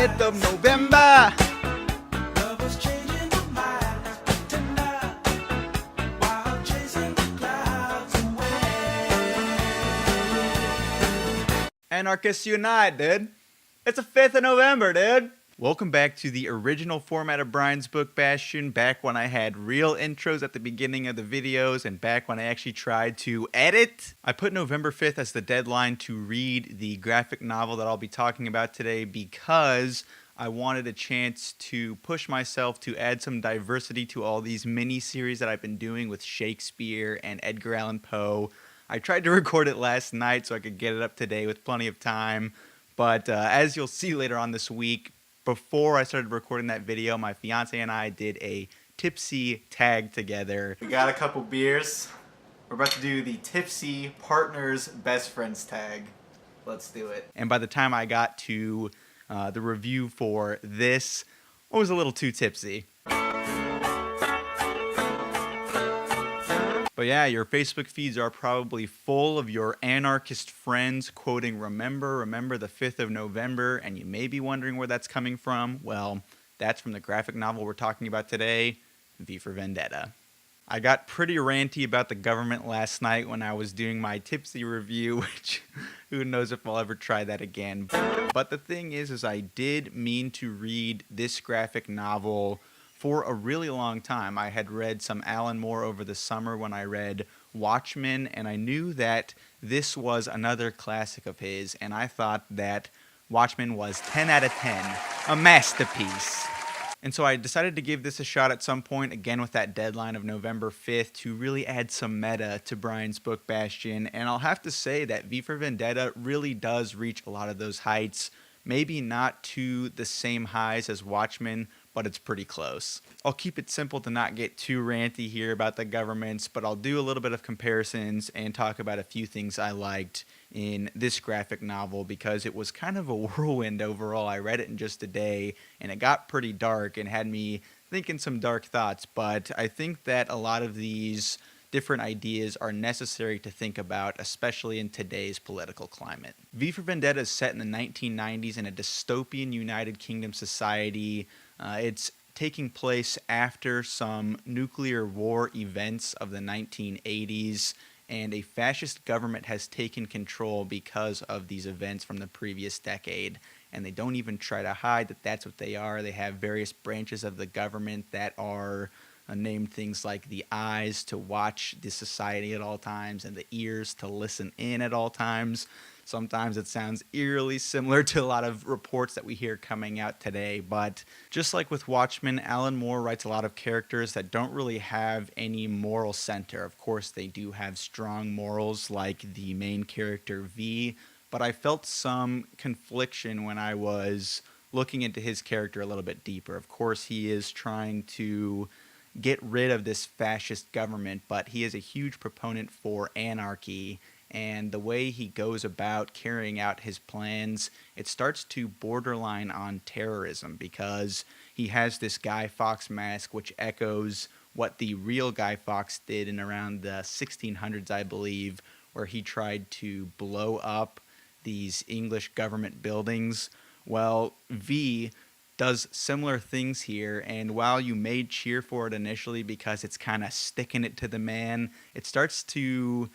5th of November. Anarchists unite, dude. It's the 5th of November, dude. Welcome back to the original format of Brian's Book Bastion, back when I had real intros at the beginning of the videos and back when I actually tried to edit. I put November 5th as the deadline to read the graphic novel that I'll be talking about today because I wanted a chance to push myself to add some diversity to all these mini-series that I've been doing with Shakespeare and Edgar Allan Poe. I tried to record it last night so I could get it up today with plenty of time, but as you'll see later on this week, before I started recording that video, my fiance and I did a Tipsy tag together. We got a couple beers. We're about to do the Tipsy Partners Best Friends tag. Let's do it. And by the time I got to the review for this, I was a little too tipsy. But yeah, your Facebook feeds are probably full of your anarchist friends quoting remember the 5th of November, and you may be wondering where that's coming from. Well, that's from the graphic novel we're talking about today, V for Vendetta. I got pretty ranty about the government last night when I was doing my Tipsy review, which who knows if I'll ever try that again. But the thing is I did mean to read this graphic novel for a really long time. I had read some Allan Moore over the summer when I read Watchmen, and I knew that this was another classic of his, and I thought that Watchmen was 10 out of 10, a masterpiece. And so I decided to give this a shot at some point, again with that deadline of November 5th, to really add some meta to Brian's Book Bastion, and I'll have to say that V for Vendetta really does reach a lot of those heights, maybe not to the same highs as Watchmen, but it's pretty close. I'll keep it simple to not get too ranty here about the governments, but I'll do a little bit of comparisons and talk about a few things I liked in this graphic novel because it was kind of a whirlwind overall. I read it in just a day, and it got pretty dark and had me thinking some dark thoughts, but I think that a lot of these different ideas are necessary to think about, especially in today's political climate. V for Vendetta is set in the 1990s in a dystopian United Kingdom society. It's taking place after some nuclear war events of the 1980s, and a fascist government has taken control because of these events from the previous decade. And they don't even try to hide that that's what they are. They have various branches of the government that are named things like the eyes to watch the society at all times and the ears to listen in at all times. Sometimes it sounds eerily similar to a lot of reports that we hear coming out today, but just like with Watchmen, Allan Moore writes a lot of characters that don't really have any moral center. Of course, they do have strong morals like the main character V, but I felt some confliction when I was looking into his character a little bit deeper. Of course, he is trying to get rid of this fascist government, but he is a huge proponent for anarchy, and the way he goes about carrying out his plans, it starts to borderline on terrorism because he has this Guy Fawkes mask which echoes what the real Guy Fawkes did in around the 1600s, I believe, where he tried to blow up these English government buildings. Well, V does similar things here, and while you may cheer for it initially because it's kind of sticking it to the man, it starts to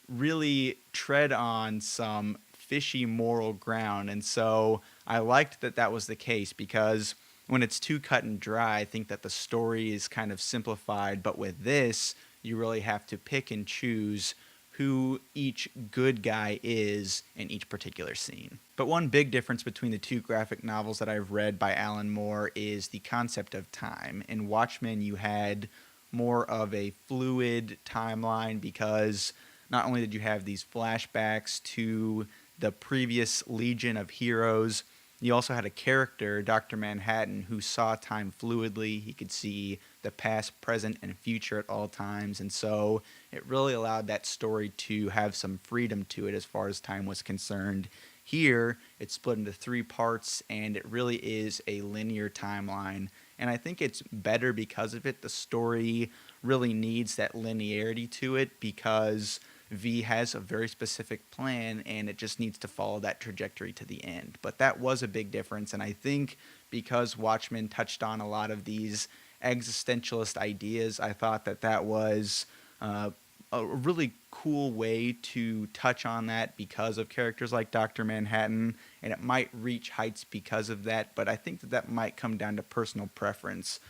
really tread on some fishy moral ground. And so I liked that that was the case because when it's too cut and dry, I think that the story is kind of simplified, but with this, you really have to pick and choose who each good guy is in each particular scene. But one big difference between the two graphic novels that I've read by Allan Moore is the concept of time. In Watchmen, you had more of a fluid timeline because not only did you have these flashbacks to the previous Legion of Heroes, you also had a character, Dr. Manhattan, who saw time fluidly. He could see the past, present, and future at all times, and so it really allowed that story to have some freedom to it as far as time was concerned. Here, it's split into 3 parts, and it really is a linear timeline, and I think it's better because of it. The story really needs that linearity to it because V has a very specific plan, and it just needs to follow that trajectory to the end. But that was a big difference, and I think because Watchmen touched on a lot of these existentialist ideas, I thought that that was a really cool way to touch on that because of characters like Dr. Manhattan, and it might reach heights because of that, but I think that that might come down to personal preference,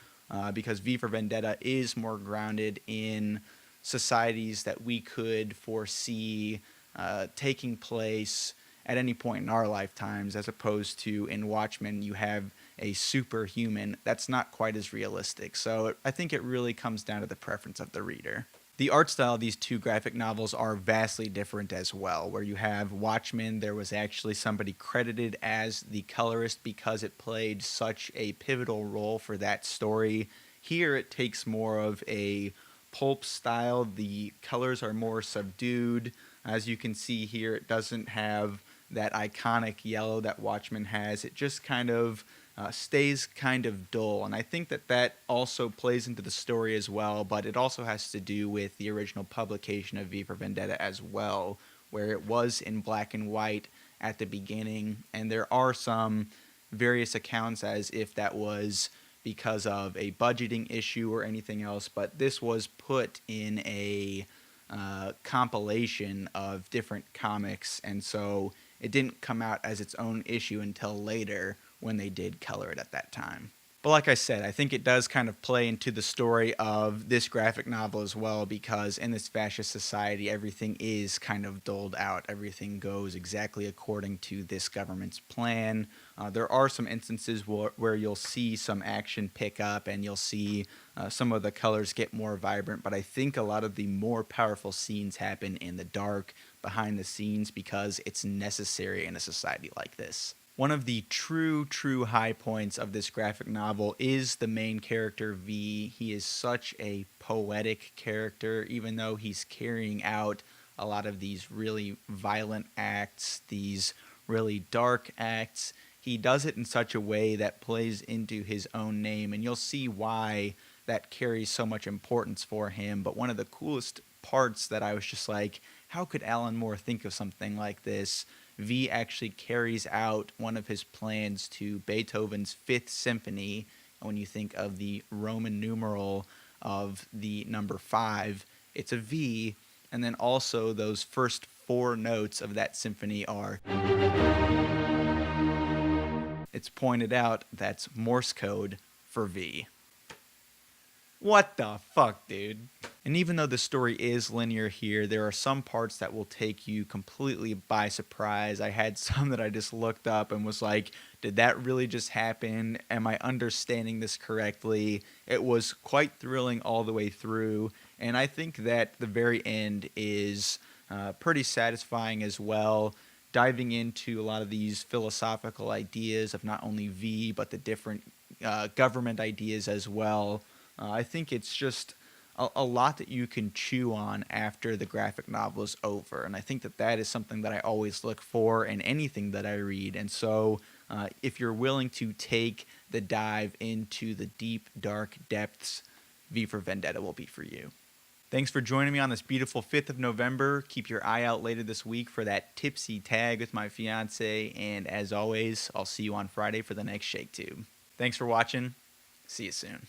because V for Vendetta is more grounded in societies that we could foresee taking place at any point in our lifetimes, as opposed to in Watchmen, you have a superhuman that's not quite as realistic. So I think it really comes down to the preference of the reader. The art style of these two graphic novels are vastly different as well. Where you have Watchmen, there was actually somebody credited as the colorist because it played such a pivotal role for that story. Here it takes more of a pulp style. The colors are more subdued. As you can see here, it doesn't have that iconic yellow that Watchmen has. It just kind of stays kind of dull, and I think that that also plays into the story as well, but it also has to do with the original publication of V for Vendetta as well, where it was in black and white at the beginning, and there are some various accounts as if that was because of a budgeting issue or anything else, but this was put in a compilation of different comics, and so it didn't come out as its own issue until later when they did color it at that time. But like I said, I think it does kind of play into the story of this graphic novel as well, because in this fascist society, everything is kind of doled out. Everything goes exactly according to this government's plan. There are some instances where you'll see some action pick up and you'll see some of the colors get more vibrant, but I think a lot of the more powerful scenes happen in the dark, behind the scenes, because it's necessary in a society like this. One of the true high points of this graphic novel is the main character, V. He is such a poetic character, even though he's carrying out a lot of these really violent acts, these really dark acts. He does it in such a way that plays into his own name, and you'll see why that carries so much importance for him. But one of the coolest parts that I was just like, how could Alan Moore think of something like this? V actually carries out one of his plans to Beethoven's Fifth Symphony. When you think of the Roman numeral of the number 5, it's a V, and then also those first 4 notes of that symphony are... It's pointed out that's Morse code for V. What the fuck, dude? And even though the story is linear here, there are some parts that will take you completely by surprise. I had some that I just looked up and was like, did that really just happen? Am I understanding this correctly? It was quite thrilling all the way through, and I think that the very end is pretty satisfying as well, diving into a lot of these philosophical ideas of not only V, but the different government ideas as well. I think it's just a lot that you can chew on after the graphic novel is over, and I think that that is something that I always look for in anything that I read. And so if you're willing to take the dive into the deep, dark depths, V for Vendetta will be for you. Thanks for joining me on this beautiful 5th of November. Keep your eye out later this week for that Tipsy tag with my fiance, and as always, I'll see you on Friday for the next Shake Tube. Thanks for watching. See you soon.